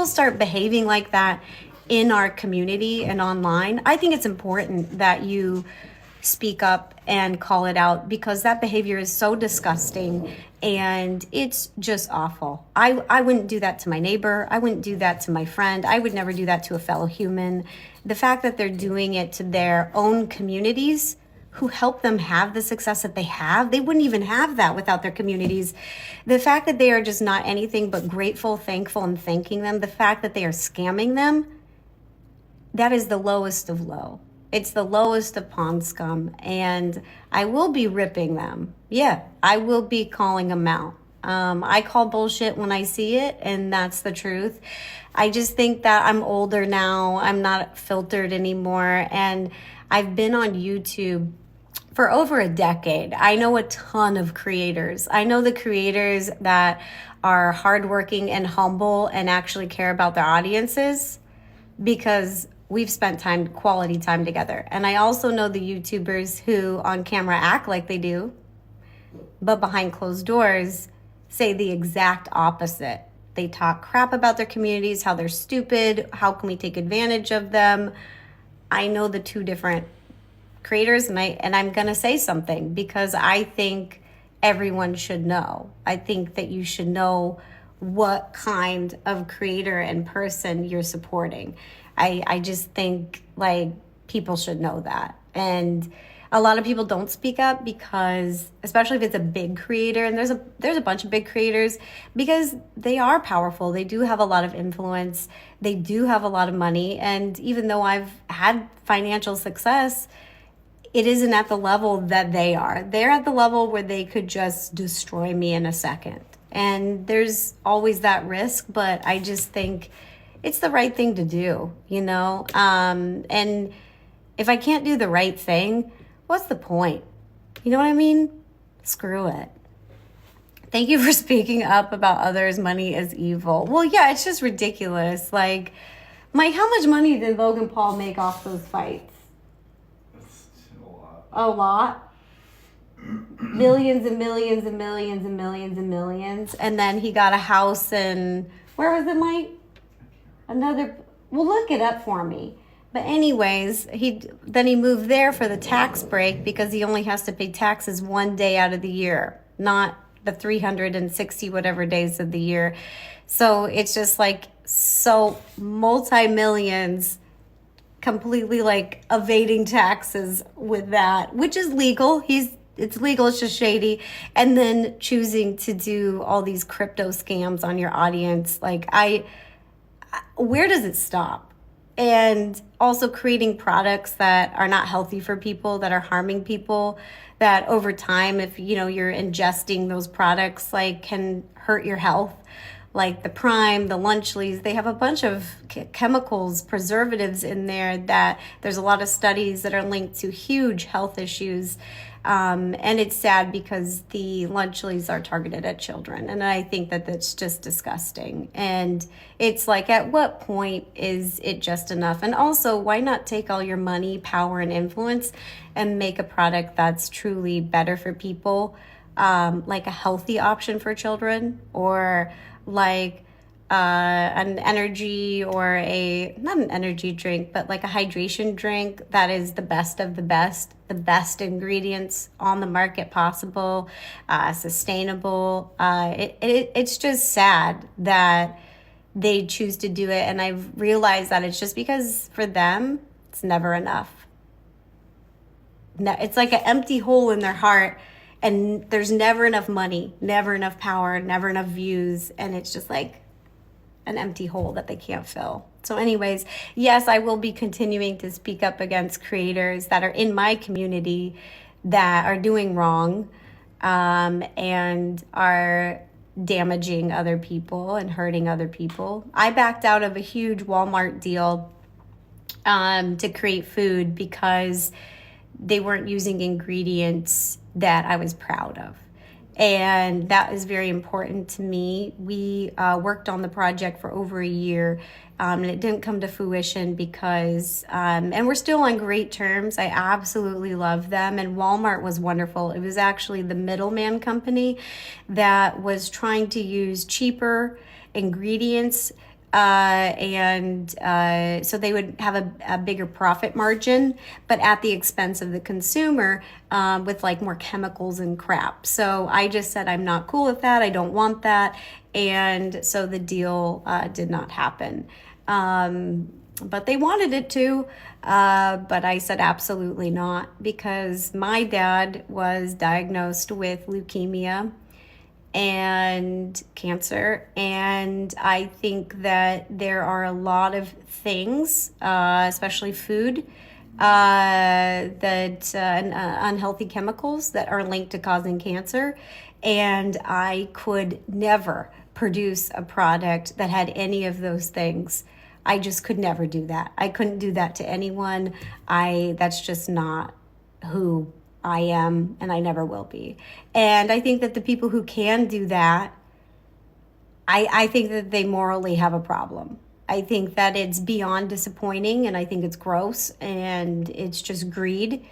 people start behaving like that in our community and online, I think it's important that you speak up and call it out, because that behavior is so disgusting and it's just awful. I wouldn't do that to my neighbor. I wouldn't do that to my friend. I would never do that to a fellow human. The fact that they're doing it to their own communities who help them have the success that they have, they wouldn't even have that without their communities. The fact that they are just not anything but grateful, thankful, and thanking them, the fact that they are scamming them, that is the lowest of low. It's the lowest of pond scum, and I will be ripping them. Yeah, I will be calling them out. I call bullshit when I see it, and that's the truth. I just think that I'm older now. I'm not filtered anymore, and I've been on YouTube for over a decade. I know a ton of creators. I know the creators that are hardworking and humble and actually care about their audiences, because we've spent quality time together. And I also know the YouTubers who on camera act like they do, but behind closed doors say the exact opposite. They talk crap about their communities, how they're stupid, how can we take advantage of them. I know the two different creators, and I'm gonna say something because I think everyone should know. I think that you should know what kind of creator and person you're supporting. I just think like people should know that. And a lot of people don't speak up because, especially if it's a big creator, and there's a bunch of big creators, because they are powerful. They do have a lot of influence. They do have a lot of money. And even though I've had financial success, it isn't at the level that they are. They're at the level where they could just destroy me in a second. And there's always that risk, but I just think it's the right thing to do, you know? And if I can't do the right thing, what's the point? You know what I mean? Screw it. Thank you for speaking up about others' money is evil. Well, yeah, it's just ridiculous. Like, Mike, how much money did Logan Paul make off those fights? That's a lot. A lot? Millions and millions and millions and millions and millions. And then he got a house in, where was it, Mike? Well, look it up for me. But anyways, he moved there for the tax break because he only has to pay taxes one day out of the year, not the 360 whatever days of the year. So it's just like, so multi-millions completely like evading taxes with that, which is legal. It's legal, it's just shady. And then choosing to do all these crypto scams on your audience. Like, where does it stop? And also creating products that are not healthy for people, that are harming people, that over time, if you're ingesting those products, like, can hurt your health. Like the Prime, the Lunchleys, they have a bunch of chemicals, preservatives in there that there's a lot of studies that are linked to huge health issues. And it's sad because the Lunchleys are targeted at children. And I think that that's just disgusting. And it's like, at what point is it just enough? And also, why not take all your money, power, and influence and make a product that's truly better for people, like a healthy option for children, or like an energy, or not an energy drink, but like a hydration drink that is the best of the best ingredients on the market possible, sustainable. It's just sad that they choose to do it. And I've realized that it's just because for them, it's never enough. It's like an empty hole in their heart, and there's never enough money, never enough power, never enough views. And it's just like an empty hole that they can't fill. So anyways, yes, I will be continuing to speak up against creators that are in my community that are doing wrong, and are damaging other people and hurting other people. I backed out of a huge Walmart deal to create food because they weren't using ingredients that I was proud of. And that is very important to me. We worked on the project for over a year, and it didn't come to fruition because, and we're still on great terms. I absolutely love them. And Walmart was wonderful. It was actually the middleman company that was trying to use cheaper ingredients So they would have a bigger profit margin, but at the expense of the consumer, with like more chemicals and crap. So I just said, I'm not cool with that. I don't want that. And so the deal did not happen. But they wanted it to. But I said, absolutely not, because my dad was diagnosed with leukemia and cancer. And I think that there are a lot of things, especially food, and unhealthy chemicals that are linked to causing cancer. And I could never produce a product that had any of those things. I just could never do that. I couldn't do that to anyone. That's just not who I am, and I never will be. And I think that the people who can do that, I think that they morally have a problem. I think that it's beyond disappointing, and I think it's gross, and it's just greed.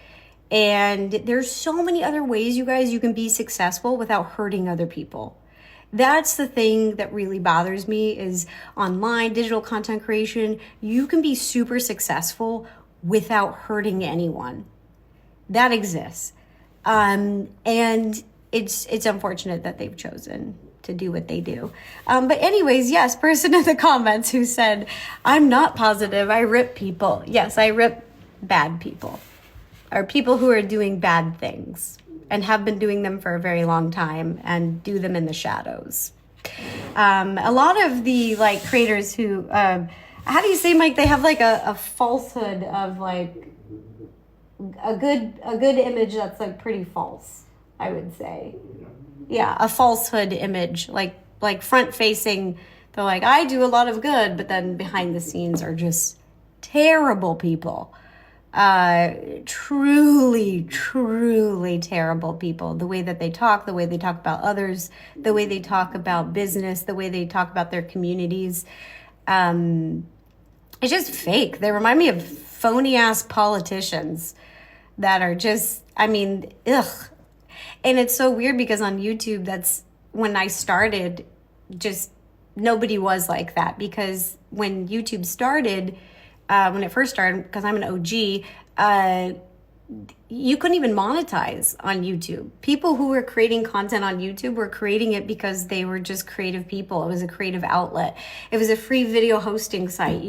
And there's so many other ways, you guys, you can be successful without hurting other people. That's the thing that really bothers me is online digital content creation. You can be super successful without hurting anyone. That exists. And it's unfortunate that they've chosen to do what they do. But anyways, yes, person in the comments who said, I'm not positive, I rip people. Yes, I rip bad people, or people who are doing bad things and have been doing them for a very long time and do them in the shadows. A lot of the like creators who, how do you say, Mike, they have like a falsehood of like a good image that's like pretty false, I would say. Yeah, a falsehood image, like front facing, they're like, I do a lot of good, but then behind the scenes are just terrible people. Truly terrible people. The way that they talk, the way they talk about others, the way they talk about business, the way they talk about their communities. It's just fake. They remind me of phony ass politicians that are just, I mean, ugh. And it's so weird because on YouTube, that's when I started, just nobody was like that. Because when YouTube started, when it first started, because I'm an OG, you couldn't even monetize on YouTube. People who were creating content on YouTube were creating it because they were just creative people. It was a creative outlet. It was a free video hosting site.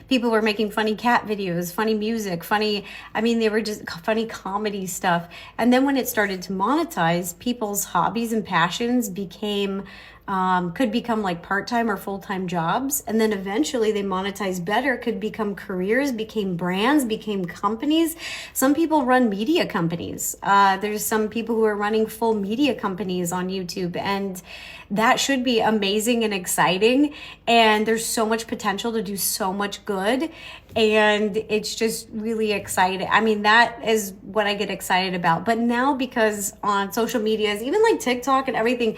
People were making funny cat videos, funny music, they were just funny comedy stuff. And then when it started to monetize, people's hobbies and passions could become like part-time or full-time jobs. And then eventually they monetize better, could become careers, became brands, became companies. Some people run media companies. There's some people who are running full media companies on YouTube, and that should be amazing and exciting. And there's so much potential to do so much good. And it's just really exciting. I mean, that is what I get excited about. But now, because on social medias, even like TikTok and everything,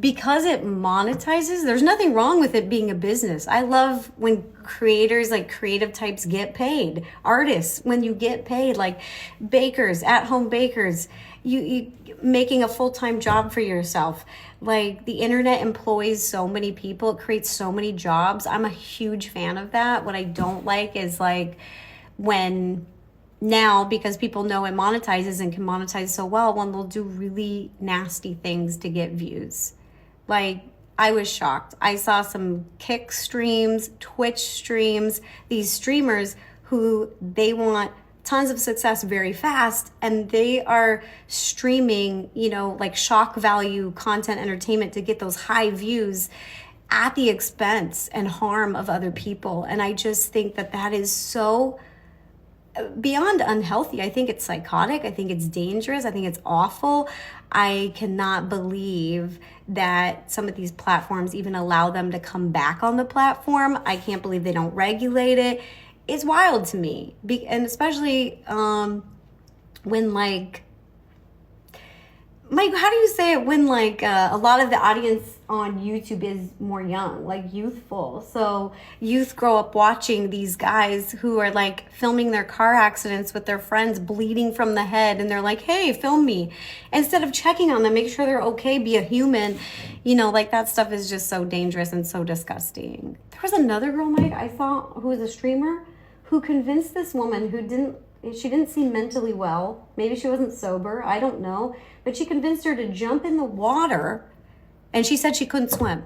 because it monetizes, there's nothing wrong with it being a business. I love when creators, like creative types, get paid. Artists, when you get paid, like bakers, at-home bakers, you making a full-time job for yourself. Like the internet employs so many people, it creates so many jobs. I'm a huge fan of that. What I don't like is like when now, because people know it monetizes and can monetize so well, when they'll do really nasty things to get views. Like, I was shocked. I saw some Kick streams, Twitch streams, these streamers who they want tons of success very fast, and they are streaming, like shock value content entertainment to get those high views at the expense and harm of other people. And I just think that that is so beyond unhealthy. I think it's psychotic. I think it's dangerous. I think it's awful. I cannot believe that some of these platforms even allow them to come back on the platform. I can't believe they don't regulate it. It's wild to me. And especially when like Mike, how do you say it when like a lot of the audience on YouTube is more young, like youthful? So youth grow up watching these guys who are like filming their car accidents with their friends bleeding from the head, and they're like, "Hey, film me." Instead of checking on them, make sure they're okay, be a human. Like that stuff is just so dangerous and so disgusting. There was another girl, Mike, I saw who was a streamer who convinced this woman she didn't seem mentally well. Maybe she wasn't sober. I don't know. But she convinced her to jump in the water, and she said she couldn't swim.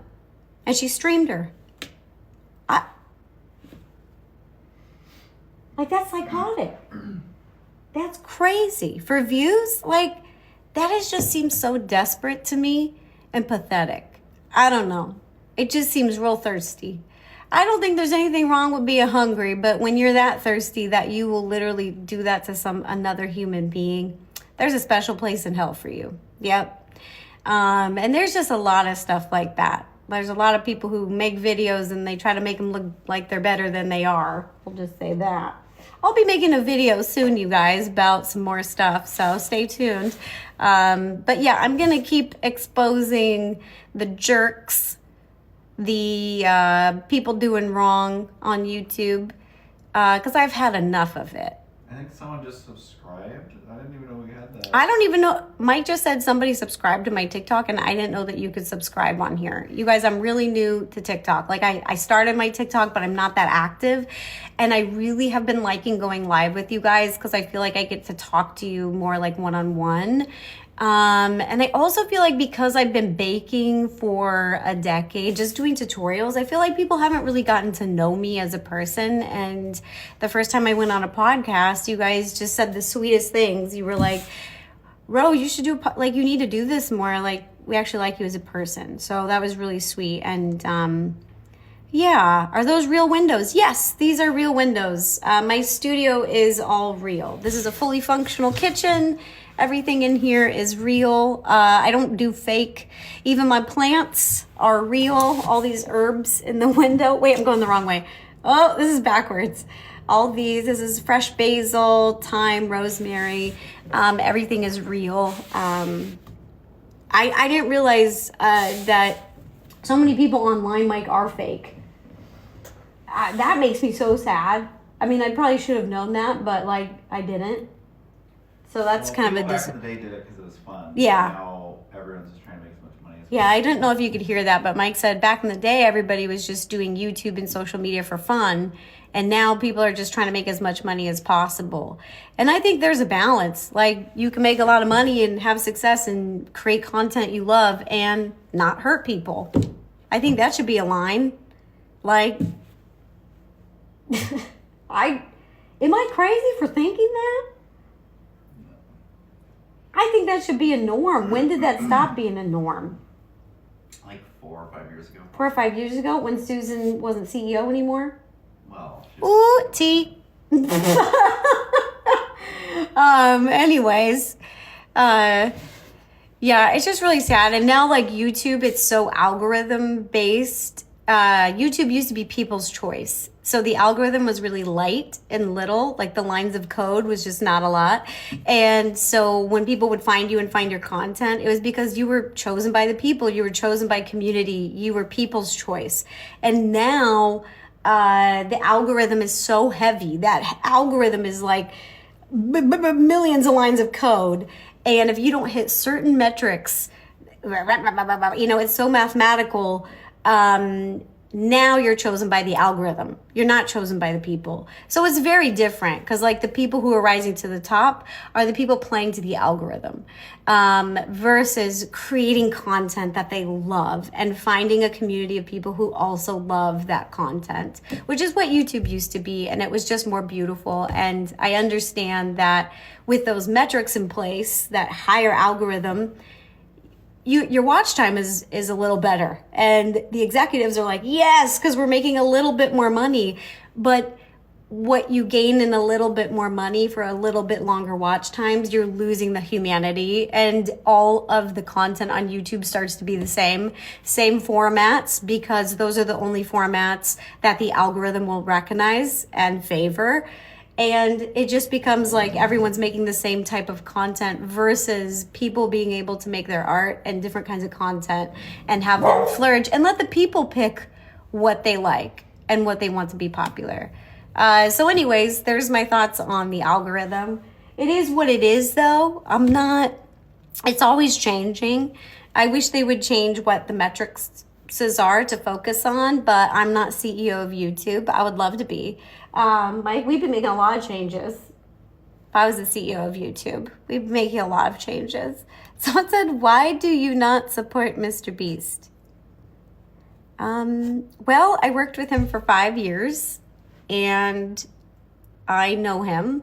And she streamed her. That's psychotic. That's crazy. For views, that just seems so desperate to me and pathetic. I don't know. It just seems real thirsty. I don't think there's anything wrong with being hungry, but when you're that thirsty that you will literally do that to another human being, there's a special place in hell for you. Yep. And there's just a lot of stuff like that. There's a lot of people who make videos and they try to make them look like they're better than they are. I'll just say that. I'll be making a video soon, you guys, about some more stuff, so stay tuned. But yeah, I'm going to keep exposing the jerks, the people doing wrong on YouTube, because I've had enough of it. I think someone just subscribed. I didn't even know we had that. I don't even know. Mike just said somebody subscribed to my TikTok, and I didn't know that you could subscribe on here. You guys, I'm really new to TikTok. I started my TikTok, but I'm not that active. And I really have been liking going live with you guys because I feel like I get to talk to you more like one-on-one. And I also feel like because I've been baking for a decade, just doing tutorials, I feel like people haven't really gotten to know me as a person. And the first time I went on a podcast, you guys just said the sweetest things. You were like, Ro, you should do, you need to do this more. We actually like you as a person. So that was really sweet. And, yeah. Are those real windows? Yes, these are real windows. My studio is all real. This is a fully functional kitchen. Everything in here is real. I don't do fake. Even my plants are real. All these herbs in the window. Wait, I'm going the wrong way. Oh, this is backwards. This is fresh basil, thyme, rosemary. Everything is real. I didn't realize that so many people online, Mike, are fake. That makes me so sad. I mean, I probably should have known that, but I didn't. So that's kind of a back in the day did it because it was fun. Yeah. Now everyone's just trying to make as much money as Yeah, I didn't know if you could hear that, but Mike said back in the day, everybody was just doing YouTube and social media for fun. And now people are just trying to make as much money as possible. And I think there's a balance. You can make a lot of money and have success and create content you love and not hurt people. I think that should be a line. Am I crazy for thinking that? I think that should be a norm. When did that stop being a norm? 4 or 5 years ago. 4 or 5 years ago when Susan wasn't CEO anymore? Well. Ooh, tea. Anyways, yeah, it's just really sad. And now YouTube, it's so algorithm based. YouTube used to be people's choice. So the algorithm was really light and little, the lines of code was just not a lot. And so when people would find you and find your content, it was because you were chosen by the people, you were chosen by community, you were people's choice. And now the algorithm is so heavy. That algorithm is millions of lines of code. And if you don't hit certain metrics, it's so mathematical. Now you're chosen by the algorithm. You're not chosen by the people. So it's very different because the people who are rising to the top are the people playing to the algorithm versus creating content that they love and finding a community of people who also love that content, which is what YouTube used to be. And it was just more beautiful. And I understand that with those metrics in place, that higher algorithm, your watch time is a little better. And the executives are like, yes, because we're making a little bit more money. But what you gain in a little bit more money for a little bit longer watch times, you're losing the humanity. And all of the content on YouTube starts to be the same formats, because those are the only formats that the algorithm will recognize and favor. And it just becomes like everyone's making the same type of content versus people being able to make their art and different kinds of content and have them flourish and let the people pick what they like and what they want to be popular. So anyways, there's my thoughts on the algorithm. It is what it is, though. It's always changing. I wish they would change what the metrics are to focus on, but I'm not CEO of YouTube. I would love to be. We've been making a lot of changes. If I was the CEO of YouTube, we'd be making a lot of changes. Someone said, why do you not support Mr. Beast? Well, I worked with him for 5 years, and I know him.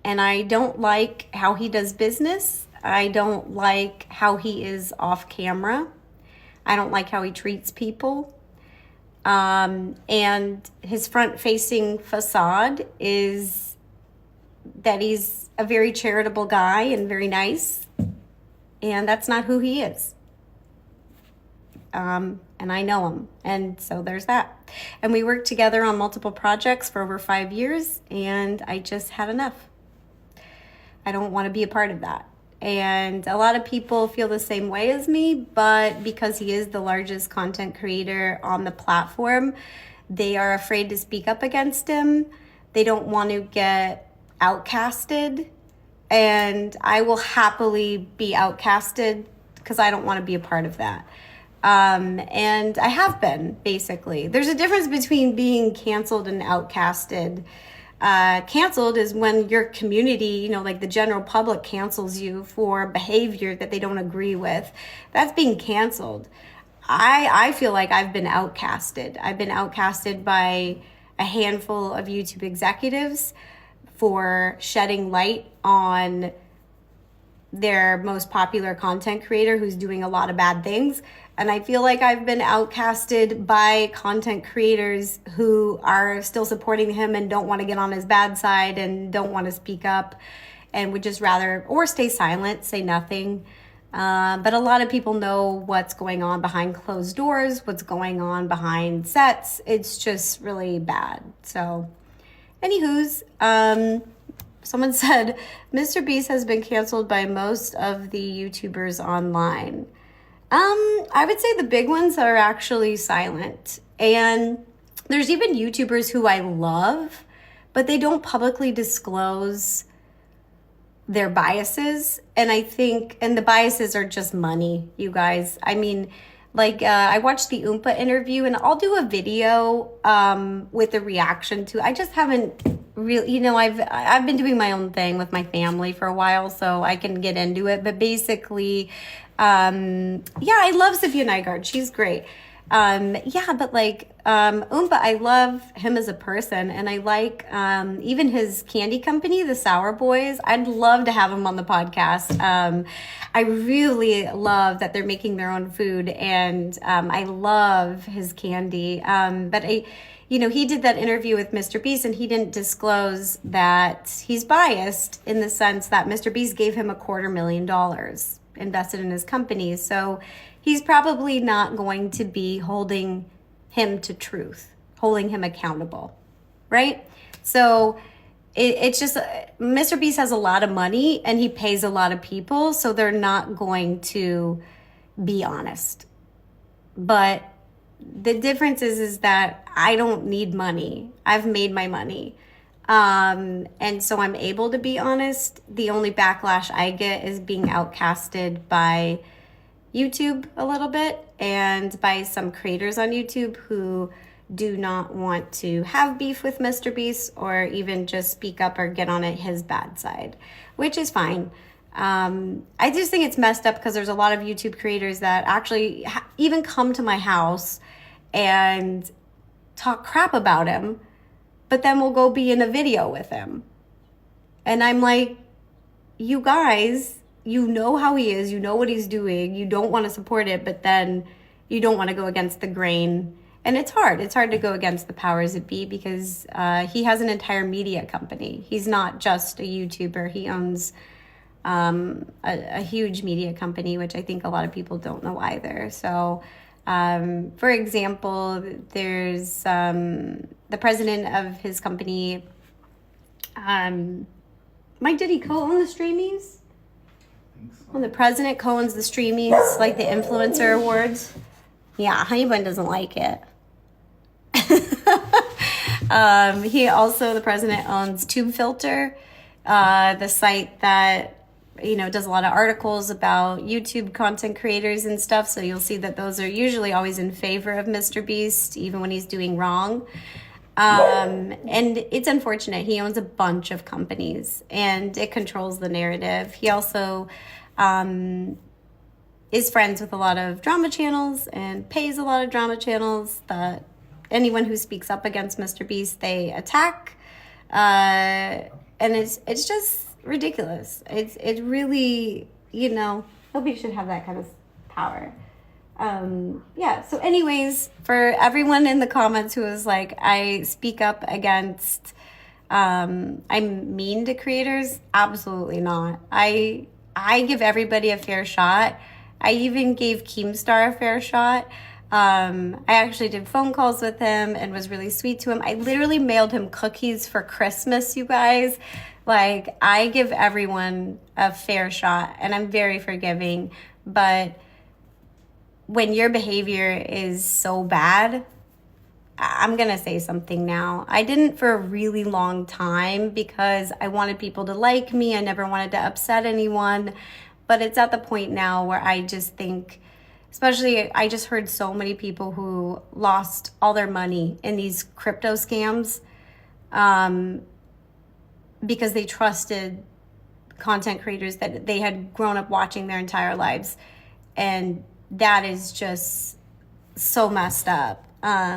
And I don't like how he does business. I don't like how he is off camera. I don't like how he treats people. And his front-facing facade is that he's a very charitable guy and very nice. And that's not who he is. And I know him. And so there's that. And we worked together on multiple projects for over 5 years, and I just had enough. I don't want to be a part of that. And a lot of people feel the same way as me, but because he is the largest content creator on the platform, they are afraid to speak up against him. They don't want to get outcasted. And I will happily be outcasted because I don't want to be a part of that. And I have been, basically. There's a difference between being canceled and outcasted. Canceled is when your community, like the general public cancels you for behavior that they don't agree with. That's being canceled. I feel like I've been outcasted. I've been outcasted by a handful of YouTube executives for shedding light on their most popular content creator who's doing a lot of bad things. And I feel like I've been outcasted by content creators who are still supporting him and don't want to get on his bad side and don't want to speak up and would just rather, or stay silent, say nothing. But a lot of people know what's going on behind closed doors, what's going on behind sets. It's just really bad. So, anywho's, someone said, Mr. Beast has been canceled by most of the YouTubers online. I would say the big ones are actually silent. And there's even YouTubers who I love, but they don't publicly disclose their biases. And I think, and the biases are just money, you guys. I mean, I watched the Oompa interview, and I'll do a video with a reaction to. I just haven't really, I've been doing my own thing with my family for a while, so I can get into it. But basically, I love Sophia Nygaard. She's great. But Oompa, I love him as a person, and I like even his candy company, the Sour Boys. I'd love to have him on the podcast. I really love that they're making their own food, and I love his candy. He did that interview with Mr. Beast, and he didn't disclose that he's biased in the sense that Mr. Beast gave him $250,000 invested in his company. So he's probably not going to be holding him to truth, holding him accountable, right? So it's just, Mr. Beast has a lot of money and he pays a lot of people, so they're not going to be honest. But the difference is that I don't need money. I've made my money. And so I'm able to be honest. The only backlash I get is being outcasted by YouTube a little bit and by some creators on YouTube who do not want to have beef with Mr. Beast or even just speak up or get on his bad side, which is fine. I just think it's messed up because there's a lot of YouTube creators that actually even come to my house and talk crap about him, but then we'll go be in a video with him. And I'm like, you guys, you know how he is, you know what he's doing, you don't want to support it, but then you don't want to go against the grain. And it's hard. It's hard to go against the powers that be because he has an entire media company. He's not just a YouTuber. He owns a huge media company, which I think a lot of people don't know either. So, for example, there's the president of his company Mike, did he co-own the Streamies? I think so. When the president co-owns the Streamies, like the influencer awards. Yeah, Honey Bun doesn't like it. He also, the president, owns Tube Filter, the site that, does a lot of articles about YouTube content creators and stuff. So you'll see that those are usually always in favor of Mr. Beast, even when he's doing wrong. And it's unfortunate. He owns a bunch of companies and it controls the narrative. He also is friends with a lot of drama channels and pays a lot of drama channels that anyone who speaks up against Mr. Beast, they attack. And it's just ridiculous. It's really, nobody should have that kind of power. So anyways, for everyone in the comments who was like, I speak up against, I'm mean to creators, absolutely not. I give everybody a fair shot. I even gave Keemstar a fair shot. I actually did phone calls with him and was really sweet to him. I literally mailed him cookies for Christmas, you guys. Like, I give everyone a fair shot and I'm very forgiving, but when your behavior is so bad, I'm going to say something now. I didn't for a really long time because I wanted people to like me. I never wanted to upset anyone, but it's at the point now where I just think, especially, I just heard so many people who lost all their money in these crypto scams because they trusted content creators that they had grown up watching their entire lives. And that is just so messed up. I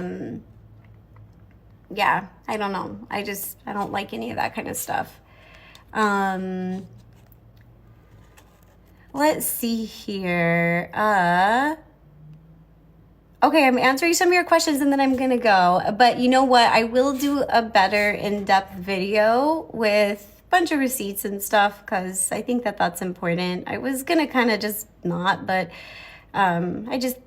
don't know. I don't like any of that kind of stuff. Let's see here. Okay, I'm answering some of your questions and then I'm gonna go. But you know what? I will do a better in-depth video with a bunch of receipts and stuff because I think that that's important. I was gonna kind of just not, but I just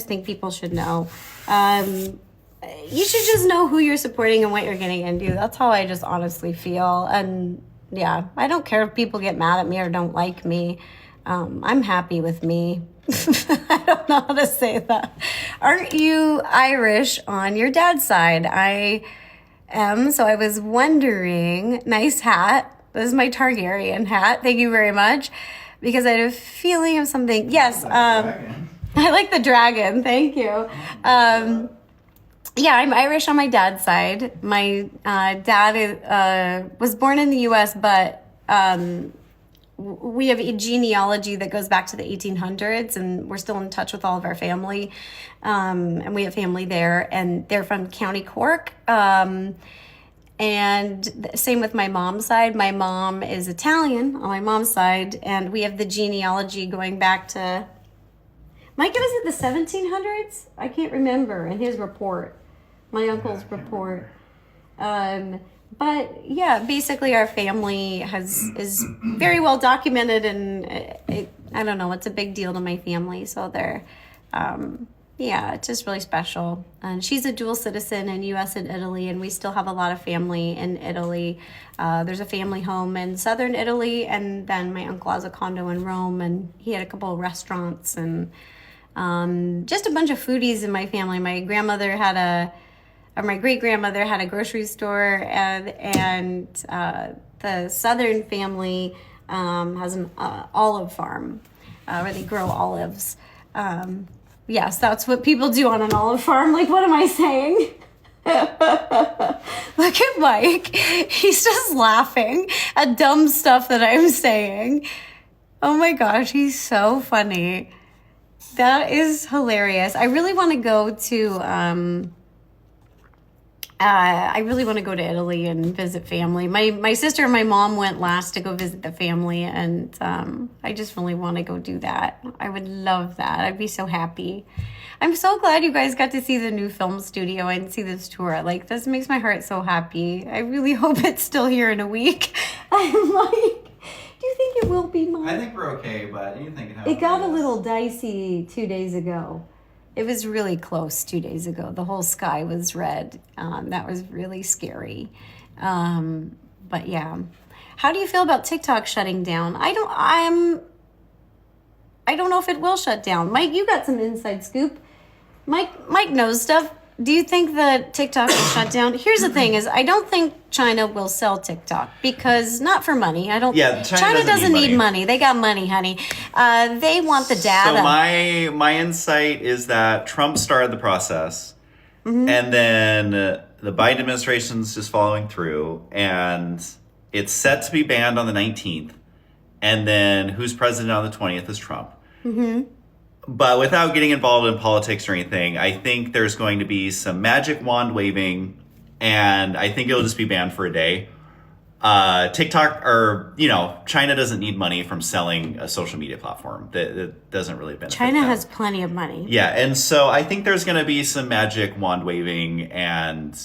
think people should know. You should just know who you're supporting and what you're getting into. That's how I just honestly feel. And yeah, I don't care if people get mad at me or don't like me. I'm happy with me. I don't know how to say that. Aren't you Irish on your dad's side? I am. So I was wondering, nice hat. This is my Targaryen hat. Thank you very much. Because I had a feeling of something. Yes. I like the dragon. Thank you. I'm Irish on my dad's side. My dad was born in the U.S., but we have a genealogy that goes back to the 1800s, and we're still in touch with all of our family. And we have family there, and they're from County Cork. And same with my mom's side. My mom is Italian on my mom's side, and we have the genealogy going back to, Mike, was it the 1700s? I can't remember in his report, my uncle's report. But yeah, basically our family is very well documented, and I don't know, it's a big deal to my family. So they're, it's just really special. And she's a dual citizen in U.S. and Italy, and we still have a lot of family in Italy. There's a family home in southern Italy, and then my uncle has a condo in Rome, and he had a couple of restaurants, and just a bunch of foodies in my family. My grandmother had my great-grandmother had a grocery store, and the southern family has an olive farm where they grow olives. Yes, that's what people do on an olive farm. Like, what am I saying? Look at Mike. He's just laughing at dumb stuff that I'm saying. Oh my gosh, he's so funny. That is hilarious. I really want to go to Italy and visit family. My sister and my mom went last to go visit the family, and I just really want to go do that. I would love that. I'd be so happy. I'm so glad you guys got to see the new film studio and see this tour. Like, this makes my heart so happy. I really hope it's still here in a week. I'm like, do you think it will be, Mom? I think we're okay, but you think it got a little dicey 2 days ago. It was really close 2 days ago. The whole sky was red. That was really scary. But yeah. How do you feel about TikTok shutting down? I don't know if it will shut down. Mike, you got some inside scoop. Mike knows stuff. Do you think that TikTok will shut down? Here's the thing: is I don't think China will sell TikTok because not for money. I don't. Yeah, China doesn't need money. They got money, honey. They want the data. So my insight is that Trump started the process, and then the Biden administration's just following through, and it's set to be banned on the 19th, and then who's president on the 20th is Trump. But without getting involved in politics or anything, I think there's going to be some magic wand waving, and I think it'll just be banned for a day. TikTok, or, China doesn't need money from selling a social media platform. That doesn't really benefit China them. has plenty of money. Yeah, and so I think there's going to be some magic wand waving, and,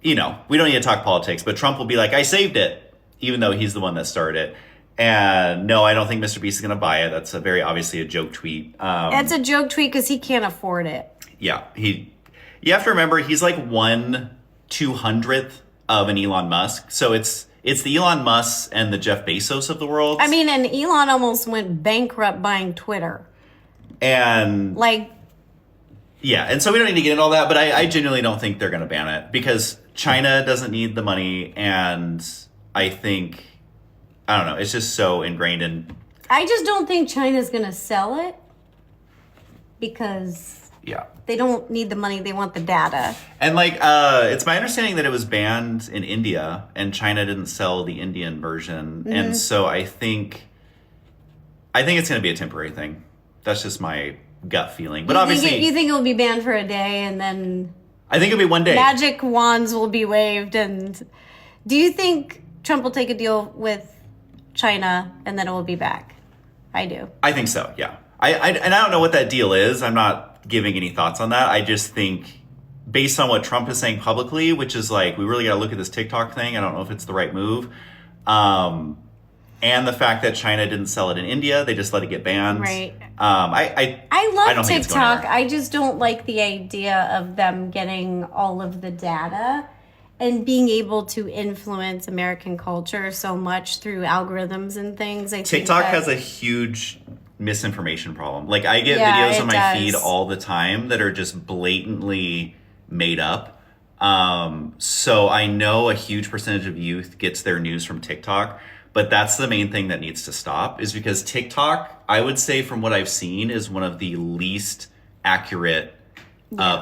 we don't need to talk politics, but Trump will be like, I saved it, even though he's the one that started it. And no, I don't think Mr. Beast is going to buy it. That's obviously a joke tweet. It's a joke tweet because he can't afford it. Yeah, you have to remember he's like 1/200th of an Elon Musk. So it's the Elon Musk and the Jeff Bezos of the world. I mean, and Elon almost went bankrupt buying Twitter. And yeah, and so we don't need to get into all that, but I genuinely don't think they're going to ban it because China doesn't need the money, and I think, I don't know, it's just so ingrained in... I just don't think China's going to sell it because they don't need the money, they want the data. And it's my understanding that it was banned in India and China didn't sell the Indian version. And so I think it's going to be a temporary thing. That's just my gut feeling. But obviously... You think it'll be banned for a day and then... I think it'll be one day. Magic wands will be waved. And do you think Trump will take a deal with China and then it will be back? I do. I think so, yeah. I don't know what that deal is. I'm not giving any thoughts on that. I just think based on what Trump is saying publicly, which is like, we really got to look at this TikTok thing. I don't know if it's the right move. And the fact that China didn't sell it in India, they just let it get banned. Right. I love TikTok. I just don't like the idea of them getting all of the data and being able to influence American culture so much through algorithms and things. TikTok has a huge misinformation problem. Like, I get videos on my feed all the time that are just blatantly made up. So I know a huge percentage of youth gets their news from TikTok, but that's the main thing that needs to stop, is because TikTok, I would say from what I've seen, is one of the least accurate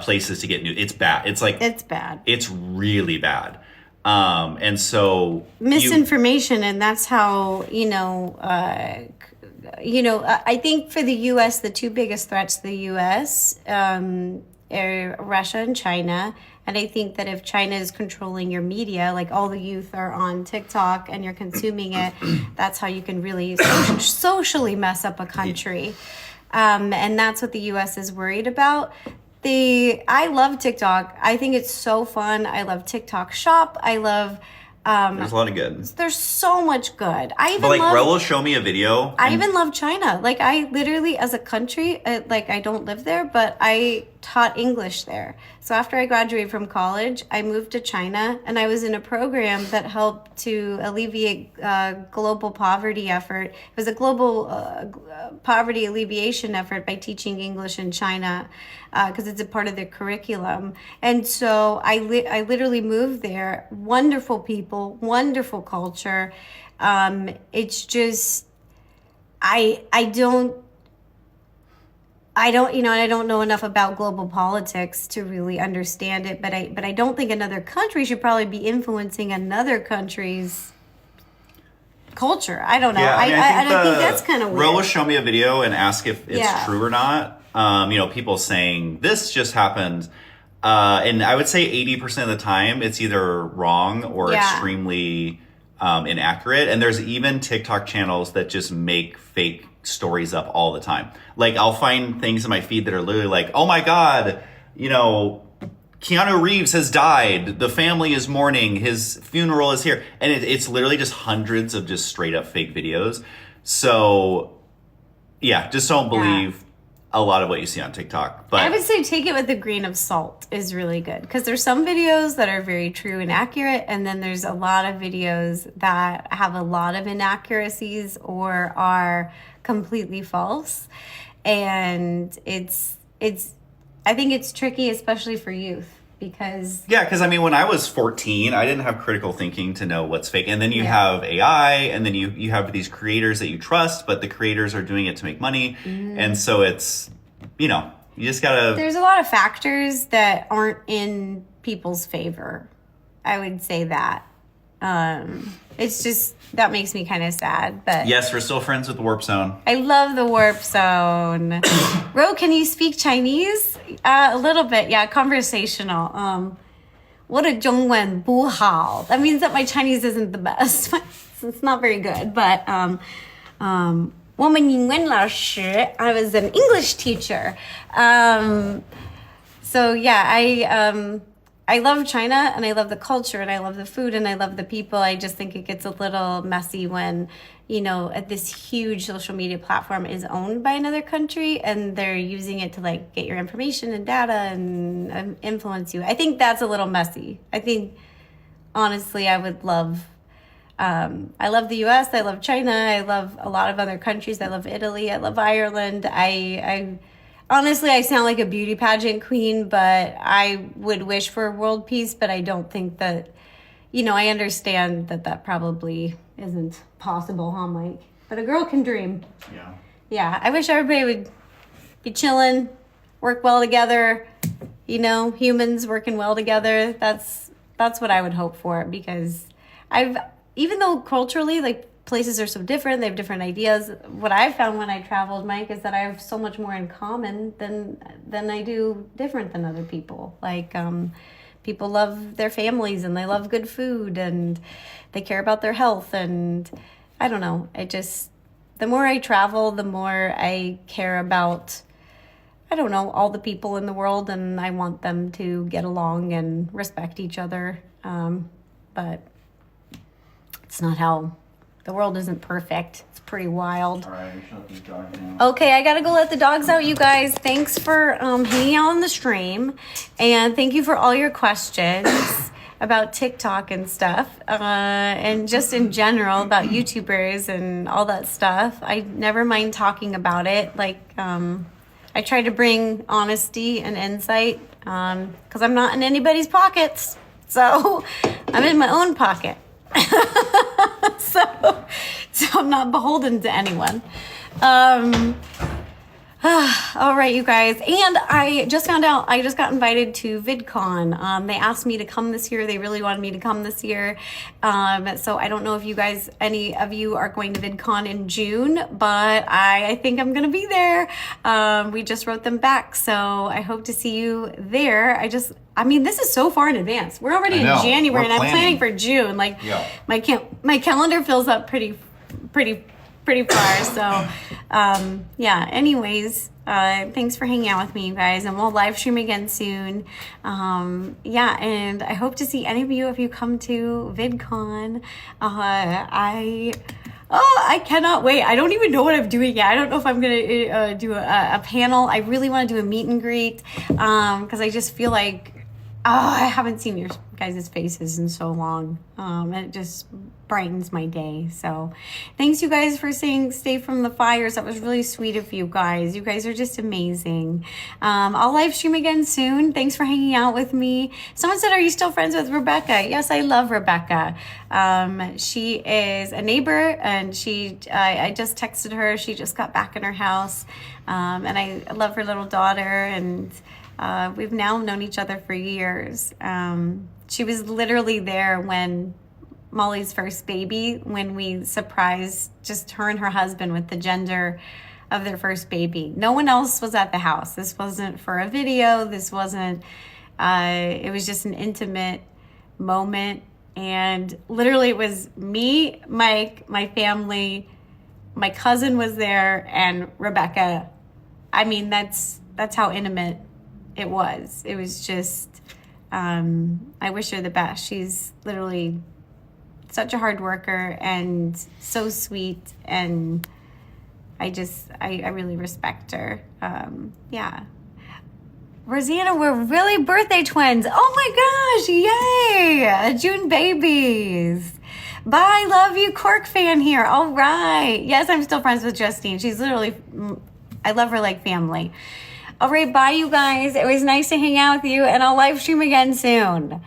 places to get news. It's bad. It's bad. It's really bad. And so misinformation, and that's how, I think for the U.S., the two biggest threats to the U.S. Are Russia and China. And I think that if China is controlling your media, like all the youth are on TikTok and you're consuming it, that's how you can really socially mess up a country. And that's what the U.S. is worried about. I love TikTok. I think it's so fun. I love TikTok Shop. I love... there's a lot of good. There's so much good. Ro will show me a video. I even love China. Like, I literally, as a country, I don't live there, but I taught English there. So after I graduated from college, I moved to China, and I was in a program that helped to alleviate global poverty effort. It was a global poverty alleviation effort by teaching English in China, because it's a part of the curriculum. And so I literally moved there. Wonderful people, wonderful culture. It's just, I don't know enough about global politics to really understand it, but I don't think another country should probably be influencing another country's culture. I don't know. Yeah, I think that's kind of weird. Ro will show me a video and ask if it's true or not. People saying this just happened. And I would say 80% of the time it's either wrong or extremely inaccurate. And there's even TikTok channels that just make fake stories up all the time. Like, I'll find things in my feed that are literally like, oh my God, Keanu Reeves has died. The family is mourning. His funeral is here. And it's literally just hundreds of just straight up fake videos. So yeah, just don't believe a lot of what you see on TikTok. But I would say take it with a grain of salt is really good, because there's some videos that are very true and accurate, and then there's a lot of videos that have a lot of inaccuracies or are completely false. And it's I think it's tricky, especially for youth, because yeah, because I mean, when I was 14, I didn't have critical thinking to know what's fake. And then you Yeah. have AI, and then you have these creators that you trust, but the creators are doing it to make money. And so it's, you just gotta. there's a lot of factors that aren't in people's favor. I would say that. It's just, that makes me kind of sad, but Yes, we're still friends with the Warp Zone. I love the Warp Zone. Ro, can you speak Chinese? A little bit, yeah, conversational. 我的中文不好. That means that my Chinese isn't the best. It's not very good, but 我们英文老师, I was an English teacher. So yeah, I love China, and I love the culture, and I love the food, and I love the people. I just think it gets a little messy when, this huge social media platform is owned by another country, and they're using it to like get your information and data and influence you. I think that's a little messy. I think, honestly, I would love, I love the US, I love China, I love a lot of other countries. I love Italy, I love Ireland. Honestly, I sound like a beauty pageant queen, but I would wish for world peace, but I don't think that, I understand that probably isn't possible, huh, Mike? But a girl can dream. Yeah. Yeah, I wish everybody would be chilling, work well together, humans working well together. That's what I would hope for, because even though culturally, like, places are so different, they have different ideas. What I found when I traveled, Mike, is that I have so much more in common than I do different than other people. Like, people love their families, and they love good food, and they care about their health, and I don't know. The more I travel, the more I care about, I don't know, all the people in the world, and I want them to get along and respect each other. But it's not how. The world isn't perfect. It's pretty wild. All right, we should let these dogs now. Okay, I gotta go let the dogs out, you guys. Thanks for hanging out on the stream, and thank you for all your questions about TikTok and stuff, and just in general about YouTubers and all that stuff. I never mind talking about it. Like, I try to bring honesty and insight, because I'm not in anybody's pockets, so I'm in my own pocket. so I'm not beholden to anyone. All right, you guys. And I just found out, I just got invited to VidCon. They asked me to come this year. They really wanted me to come this year. So I don't know if any of you are going to VidCon in June, but I think I'm going to be there. We just wrote them back. So I hope to see you there. This is so far in advance. We're already in January, We're and I'm planning for June. Like, Yeah. my calendar fills up pretty far. So, yeah. Anyways, thanks for hanging out with me, you guys, and we'll live stream again soon. Yeah, and I hope to see any of you if you come to VidCon. I cannot wait. I don't even know what I'm doing yet. I don't know if I'm gonna do a panel. I really want to do a meet and greet, because I just feel like, I haven't seen your guys' faces in so long. And it just brightens my day. So thanks, you guys, for saying stay from the fires. That was really sweet of you guys. You guys are just amazing. I'll live stream again soon. Thanks for hanging out with me. Someone said, are you still friends with Rebecca? Yes, I love Rebecca. She is a neighbor, and I just texted her. She just got back in her house. And I love her little daughter, and we've now known each other for years. She was literally there when Molly's first baby, when we surprised just her and her husband with the gender of their first baby. No one else was at the house. This wasn't for a video. This wasn't, it was just an intimate moment. And literally it was me, Mike, my family, my cousin was there, and Rebecca. I mean, that's how intimate it was. It was just, I wish her the best. She's literally such a hard worker and so sweet, and I really respect her. Yeah. Rosanna, we're really birthday twins. Oh my gosh, yay! June babies. Bye, love you, Cork fan here. All right. Yes, I'm still friends with Justine. She's literally, I love her like family. All right, bye, you guys. It was nice to hang out with you, and I'll live stream again soon.